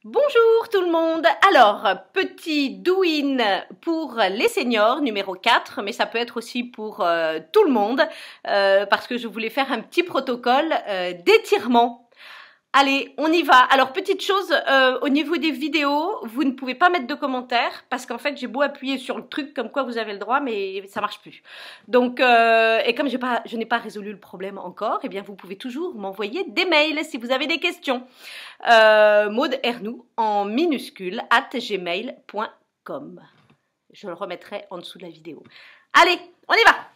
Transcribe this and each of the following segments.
Bonjour tout le monde. Alors, petit do-in pour les seniors, numéro 4, mais ça peut être aussi pour tout le monde, parce que je voulais faire un petit protocole d'étirement. Allez, on y va. Alors, petite chose, au niveau des vidéos, vous ne pouvez pas mettre de commentaires, parce qu'en fait, j'ai beau appuyer sur le truc comme quoi vous avez le droit, mais ça marche plus. Donc, et comme je n'ai pas résolu le problème encore, eh bien, vous pouvez toujours m'envoyer des mails si vous avez des questions. Maud Ernoux en minuscule @gmail.com. Je le remettrai en dessous de la vidéo. Allez, on y va.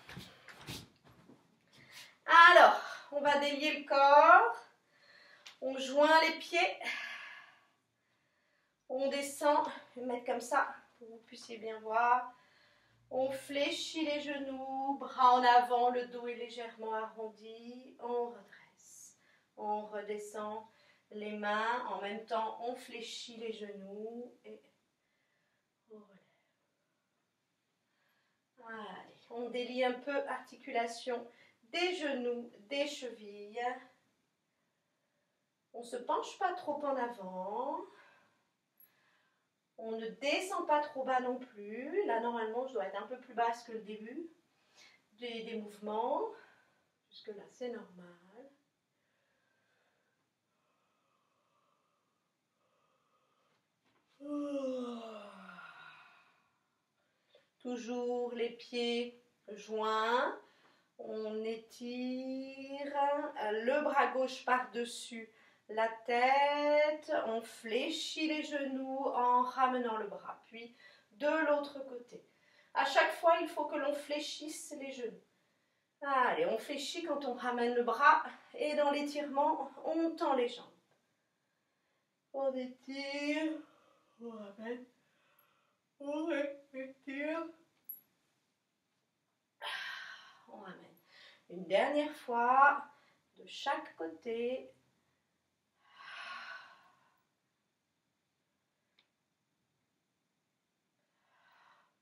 Alors, on va délier le corps. On joint les pieds. On descend. Je vais mettre comme ça pour que vous puissiez bien voir. On fléchit les genoux, bras en avant, le dos est légèrement arrondi. On redresse. On redescend les mains. En même temps, on fléchit les genoux et on relève. Allez, on délie un peu articulation des genoux, des chevilles. On ne se penche pas trop en avant. On ne descend pas trop bas non plus. Là, normalement, je dois être un peu plus basse que le début des mouvements. Jusque-là, c'est normal. Toujours les pieds joints. On étire le bras gauche par-dessus la tête, on fléchit les genoux en ramenant le bras, puis de l'autre côté. À chaque fois, il faut que l'on fléchisse les genoux. Allez, on fléchit quand on ramène le bras et dans l'étirement, on tend les jambes. On étire, on ramène, on étire, on ramène. Une dernière fois, de chaque côté.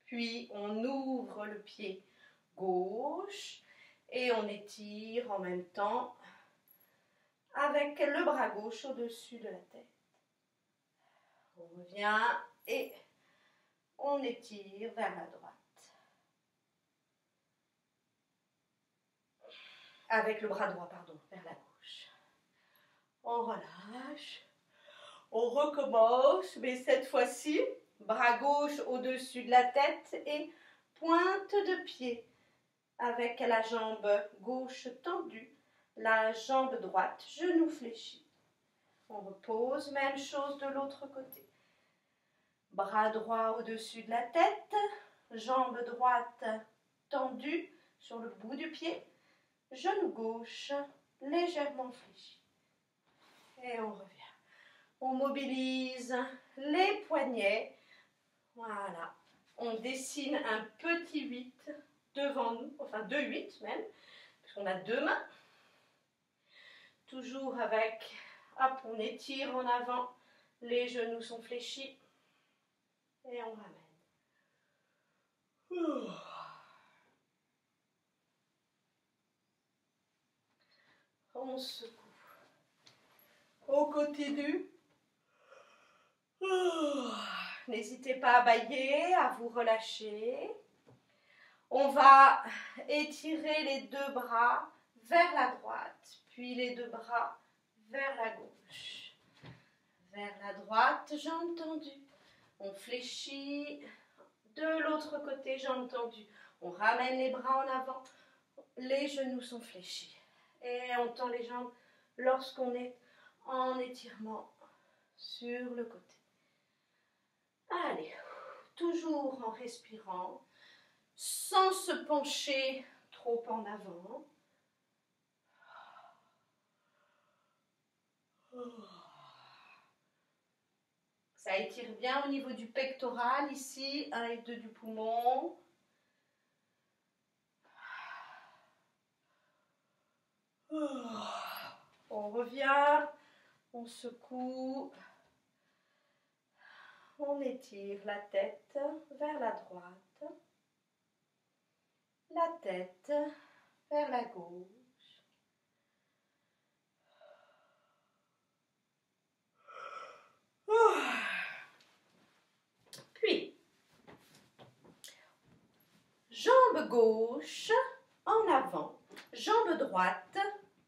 Puis on ouvre le pied gauche et on étire en même temps avec le bras gauche au-dessus de la tête. On revient et on étire vers la droite. Avec le bras droit, pardon, vers la gauche. On relâche. On recommence, mais cette fois-ci, bras gauche au-dessus de la tête et pointe de pied avec la jambe gauche tendue, la jambe droite, genou fléchi. On repose, même chose de l'autre côté. Bras droit au-dessus de la tête, jambe droite tendue sur le bout du pied, genou gauche légèrement fléchi. Et on revient. On mobilise les poignets. Voilà. On dessine un petit 8 devant nous, enfin 2 8 même, puisqu'on a deux mains. Toujours avec, hop, on étire en avant, les genoux sont fléchis et on ramène. On secoue. On continue. N'hésitez pas à bâiller, à vous relâcher. On va étirer les deux bras vers la droite, puis les deux bras vers la gauche. Vers la droite, jambes tendues. On fléchit de l'autre côté, jambes tendues. On ramène les bras en avant, les genoux sont fléchis. Et on tend les jambes lorsqu'on est en étirement sur le côté. Allez, toujours en respirant, sans se pencher trop en avant. Ça étire bien au niveau du pectoral, ici, 1 et 2 du poumon. On revient, on secoue. On étire la tête vers la droite, la tête vers la gauche. gauche en avant, jambe droite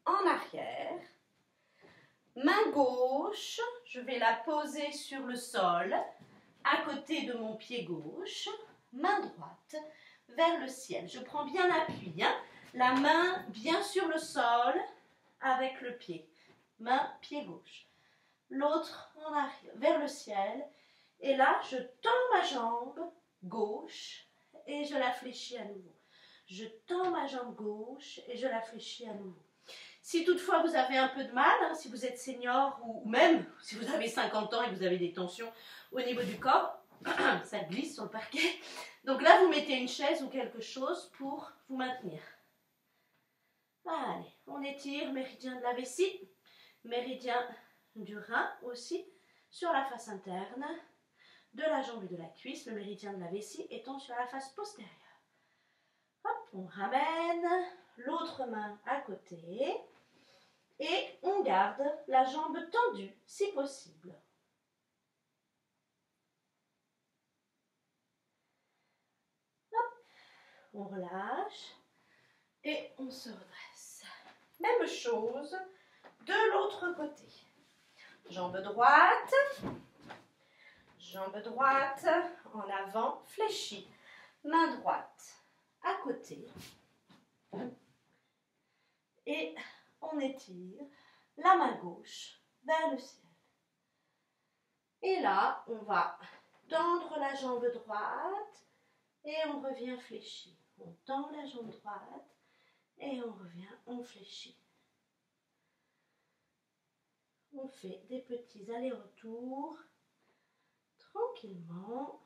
en arrière. Main gauche, je vais la poser sur le sol, à côté de mon pied gauche. Main droite vers le ciel. Je prends bien appui, hein? La main bien sur le sol avec le pied. Main, pied gauche. L'autre en arrière, vers le ciel. Et là, je tends ma jambe gauche et je la fléchis à nouveau. Je tends ma jambe gauche et je la fléchis à nouveau. Si toutefois vous avez un peu de mal, hein, si vous êtes senior ou même si vous avez 50 ans et que vous avez des tensions au niveau du corps, ça glisse sur le parquet. Donc là, vous mettez une chaise ou quelque chose pour vous maintenir. Allez, on étire méridien de la vessie, méridien du rein aussi, sur la face interne de la jambe et de la cuisse, le méridien de la vessie étant sur la face postérieure. Hop, on ramène l'autre main à côté et on garde la jambe tendue si possible. Hop, on relâche et on se redresse. Même chose de l'autre côté. Jambe droite en avant, fléchie. Main droite à côté. Et on étire la main gauche vers le ciel. Et là, on va tendre la jambe droite et on revient fléchi. On tend la jambe droite et on revient, on fléchit. On fait des petits allers-retours tranquillement.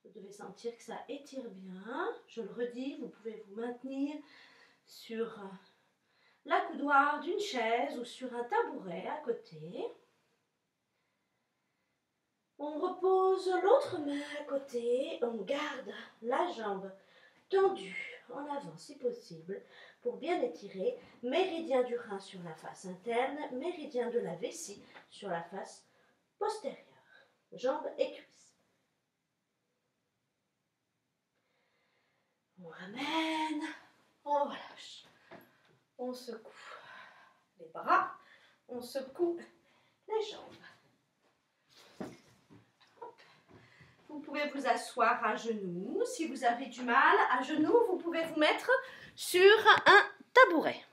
Vous devez sentir que ça étire bien. Je le redis, vous pouvez vous maintenir sur la coudoir d'une chaise ou sur un tabouret à côté. On repose l'autre main à côté. On garde la jambe tendue en avant si possible pour bien étirer. Méridien du rein sur la face interne, méridien de la vessie sur la face postérieure. Jambes et cuisses. On ramène, on relâche, on secoue les bras, on secoue les jambes. Hop. Vous pouvez vous asseoir à genoux. Si vous avez du mal à genoux, vous pouvez vous mettre sur un tabouret.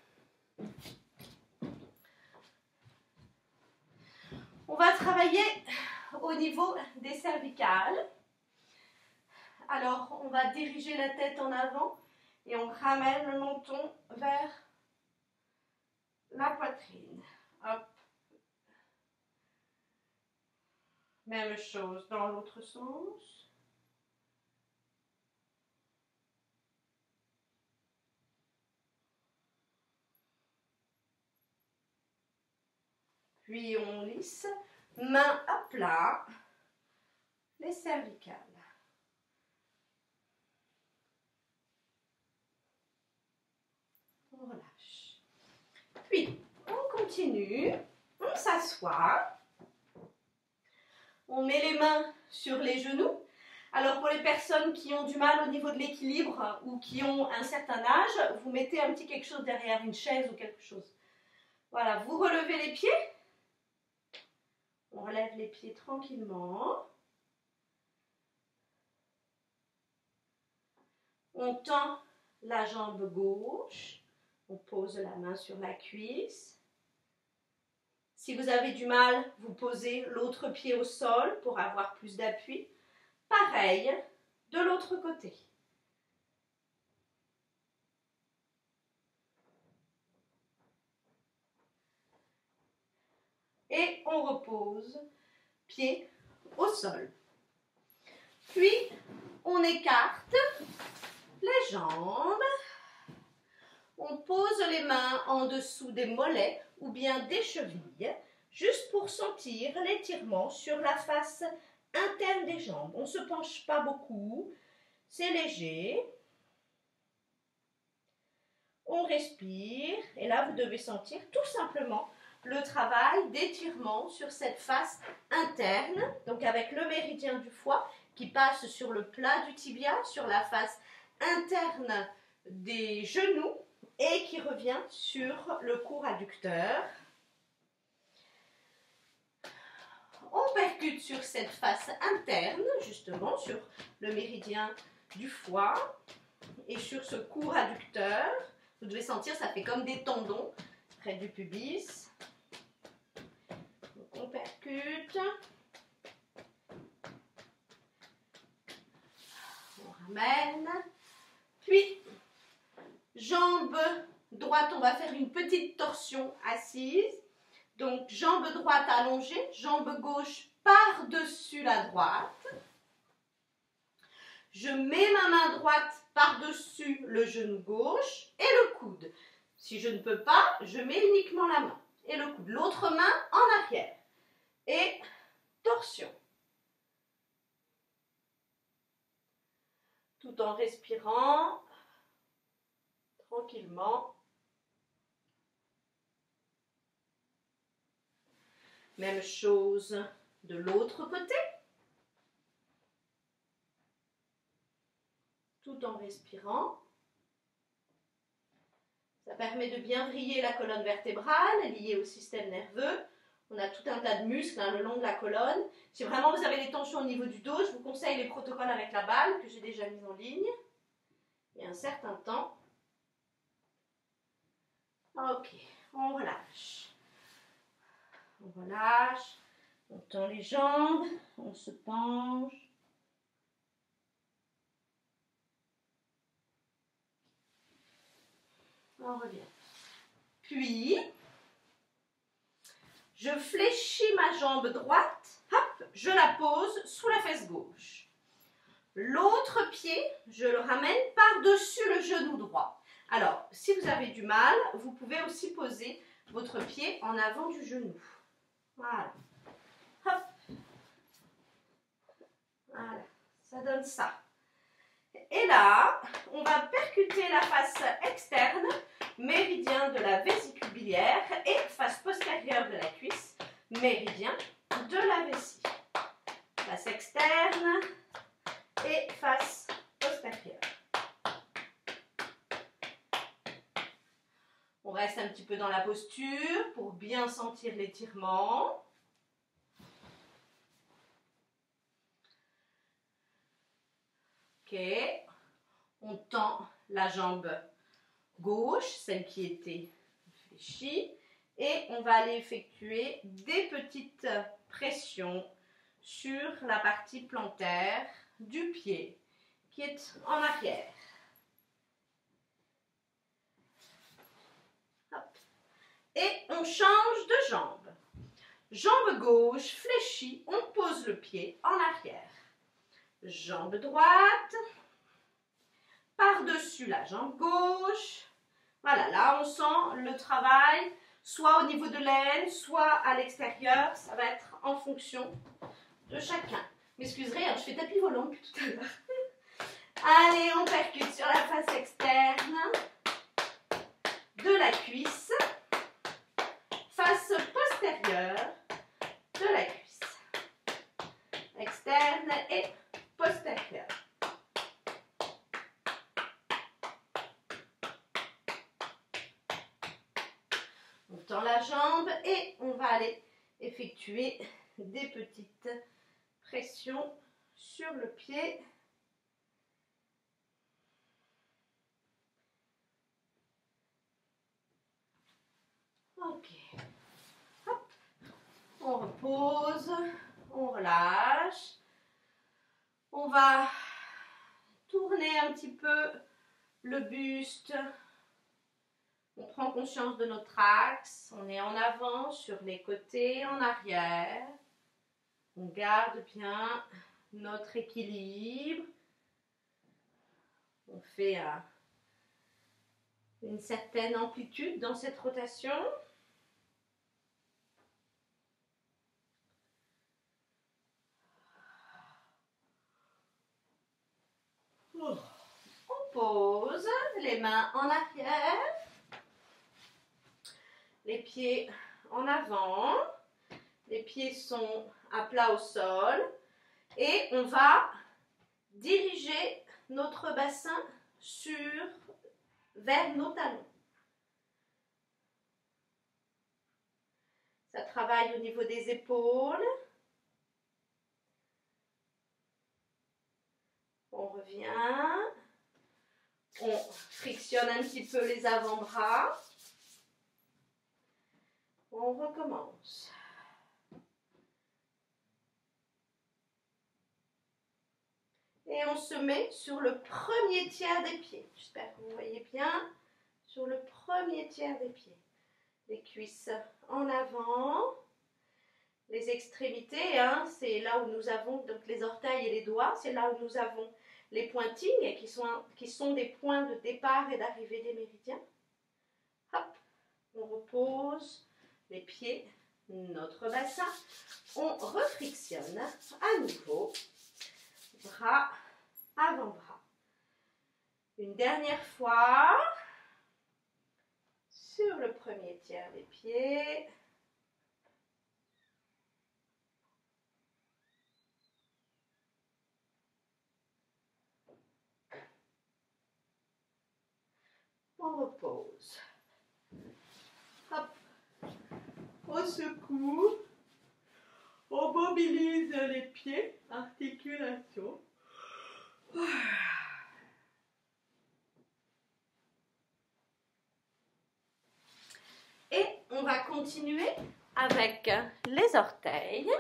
On va travailler au niveau des cervicales. Alors, on va diriger la tête en avant et on ramène le menton vers la poitrine. Hop. Même chose dans l'autre sens. Puis on lisse, main à plat, les cervicales. On relâche. Puis, on continue, on s'assoit. On met les mains sur les genoux. Alors pour les personnes qui ont du mal au niveau de l'équilibre ou qui ont un certain âge, vous mettez un petit quelque chose derrière, une chaise ou quelque chose. Voilà, vous relevez les pieds. On relève les pieds tranquillement. On tend la jambe gauche. On pose la main sur la cuisse. Si vous avez du mal, vous posez l'autre pied au sol pour avoir plus d'appui. Pareil de l'autre côté. Et on repose, pied au sol. Puis, on écarte les jambes. On pose les mains en dessous des mollets ou bien des chevilles, juste pour sentir l'étirement sur la face interne des jambes. On ne se penche pas beaucoup, c'est léger. On respire et là, vous devez sentir tout simplement le travail d'étirement sur cette face interne, donc avec le méridien du foie qui passe sur le plat du tibia, sur la face interne des genoux et qui revient sur le court adducteur. On percute sur cette face interne, justement, sur le méridien du foie et sur ce court adducteur. Vous devez sentir, ça fait comme des tendons près du pubis. Donc on percute. On ramène. Puis, jambe droite, on va faire une petite torsion assise. Donc, jambe droite allongée, jambe gauche par-dessus la droite. Je mets ma main droite par-dessus le genou gauche et le coude. Si je ne peux pas, je mets uniquement la main et le coude. L'autre main en arrière. Et torsion. Tout en respirant tranquillement. Même chose de l'autre côté. Tout en respirant. Ça permet de bien vriller la colonne vertébrale, liée au système nerveux. On a tout un tas de muscles le long de la colonne. Si vraiment vous avez des tensions au niveau du dos, je vous conseille les protocoles avec la balle que j'ai déjà mis en ligne il y a un certain temps. Ok, on relâche. On relâche, on tend les jambes, on se penche. On revient. Puis, je fléchis ma jambe droite, hop, je la pose sous la fesse gauche. L'autre pied, je le ramène par-dessus le genou droit. Alors, si vous avez du mal, vous pouvez aussi poser votre pied en avant du genou. Voilà. Hop. Voilà. Ça donne ça. Et là, on va percuter la face externe, méridien de la vésicule biliaire, et face postérieure de la cuisse, méridien de la vessie. Face externe et face postérieure. On reste un petit peu dans la posture pour bien sentir l'étirement. Ok. On tend la jambe gauche, celle qui était fléchie, et on va aller effectuer des petites pressions sur la partie plantaire du pied qui est en arrière. Hop. Et on change de jambe. Jambe gauche fléchie, on pose le pied en arrière. Jambe droite, par-dessus la jambe gauche. Voilà, là on sent le travail, soit au niveau de l'aine, soit à l'extérieur. Ça va être en fonction de chacun. M'excuserez, hein, je fais tapis volant depuis tout à l'heure. Allez, on percute sur la face externe de la cuisse, face postérieure de la cuisse. Externe et postérieure. On tend la jambe et on va aller effectuer des petites pressions sur le pied. Ok. Hop. On repose, on relâche. On va tourner un petit peu le buste. On prend conscience de notre axe. On est en avant, sur les côtés, en arrière. On garde bien notre équilibre. On fait une certaine amplitude dans cette rotation. On pose les mains en arrière, les pieds en avant, les pieds sont à plat au sol et on va diriger notre bassin vers nos talons. Ça travaille au niveau des épaules. On revient. On frictionne un petit peu les avant-bras. On recommence. Et on se met sur le premier tiers des pieds. J'espère que vous voyez bien. Sur le premier tiers des pieds. Les cuisses en avant. Les extrémités, hein, c'est là où nous avons donc les orteils et les doigts. C'est là où nous avons les pointings qui sont des points de départ et d'arrivée des méridiens. Hop, on repose les pieds, notre bassin. On refrictionne à nouveau. Bras, avant-bras. Une dernière fois. Sur le premier tiers des pieds. On repose. Hop. On secoue. On mobilise les pieds. Articulation. Et on va continuer avec les orteils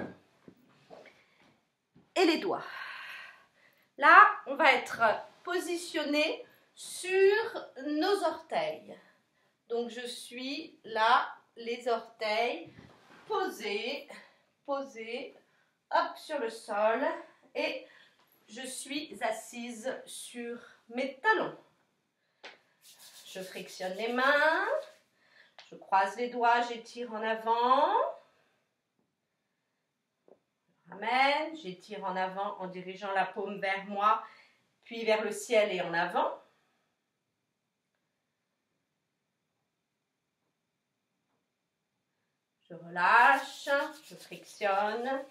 et les doigts. Là, on va être positionné sur nos orteils. Donc, je suis là, les orteils posés, hop, sur le sol. Et je suis assise sur mes talons. Je frictionne les mains. Je croise les doigts, j'étire en avant. Je ramène, j'étire en avant en dirigeant la paume vers moi, puis vers le ciel et en avant. Je relâche, je frictionne.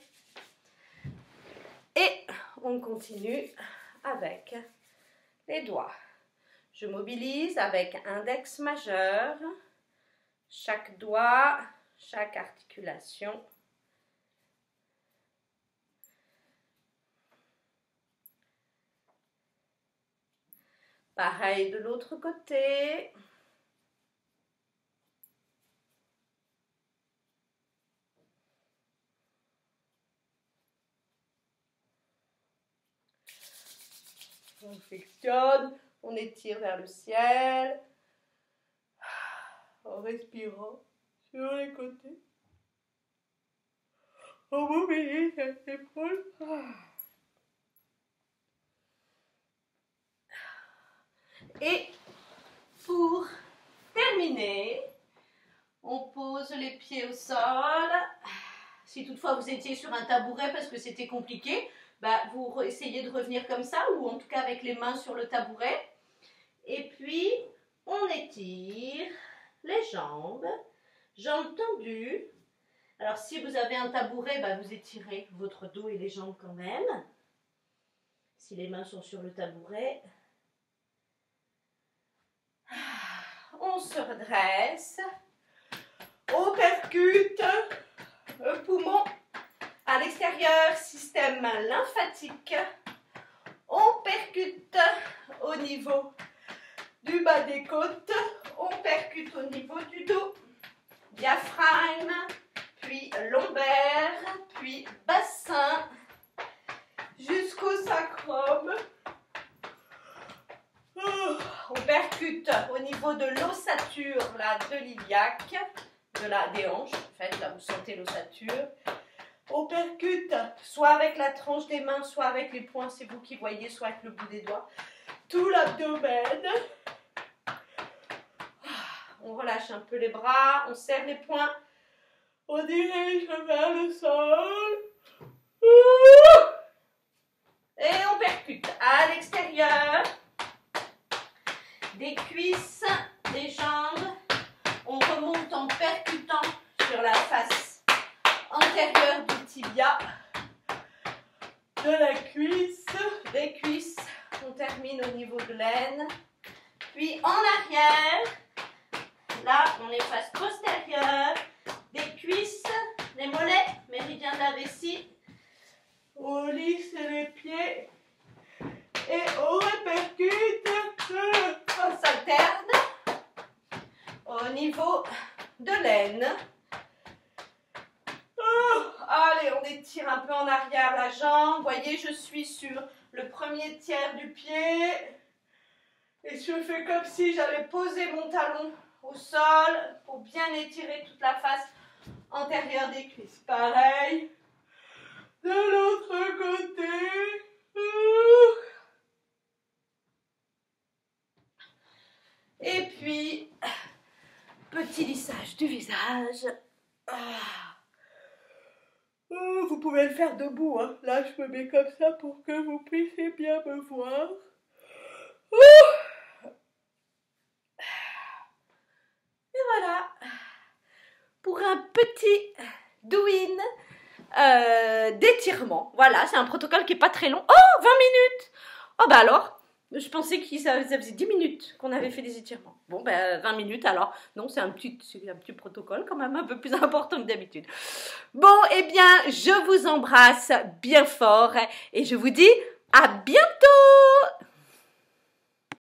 Et on continue avec les doigts. Je mobilise avec index majeur. Chaque doigt, chaque articulation. Pareil de l'autre côté. On frictionne, on étire vers le ciel. En respirant sur les côtés. On mobilise les épaules. Et pour terminer, on pose les pieds au sol. Si toutefois vous étiez sur un tabouret parce que c'était compliqué, bah vous essayez de revenir comme ça, ou en tout cas avec les mains sur le tabouret. Et puis, on étire les jambes tendues. Alors, si vous avez un tabouret, bah, vous étirez votre dos et les jambes quand même. Si les mains sont sur le tabouret. On se redresse. On percute le poumon à l'extérieur, système lymphatique. On percute au niveau du bas des côtes. On percute au niveau du dos. Diaphragme, puis lombaire, puis bassin, jusqu'au sacrum. On percute au niveau de l'ossature là, de l'iliaque, des hanches, en fait, là vous sentez l'ossature. On percute soit avec la tranche des mains, soit avec les poings, c'est vous qui voyez, soit avec le bout des doigts. Tout l'abdomen. On relâche un peu les bras, on serre les poings. On dirige vers le sol. Et on percute à l'extérieur. Des cuisses, des jambes. On remonte en percutant sur la face antérieure du tibia, de la cuisse, des cuisses. On termine au niveau de l'aine. Puis en arrière, là on est face postérieure, des cuisses, les mollets, méridien de la vessie. On lisse les pieds et on répercute on s'alterne au niveau de l'aine. Allez, on étire un peu en arrière la jambe. Vous voyez, je suis sur le premier tiers du pied. Et je fais comme si j'allais poser mon talon au sol pour bien étirer toute la face antérieure des cuisses. Pareil, de l'autre côté. Et puis, petit lissage du visage. Vous pouvez le faire debout, hein. Là, je me mets comme ça pour que vous puissiez bien me voir. Et voilà, pour un petit douine d'étirement. Voilà, c'est un protocole qui n'est pas très long. Oh, 20 minutes. Oh, bah alors, je pensais que ça faisait 10 minutes qu'on avait fait des étirements. Bon, ben 20 minutes alors. Non, c'est un petit protocole quand même un peu plus important que d'habitude. Bon, eh bien, je vous embrasse bien fort et je vous dis à bientôt.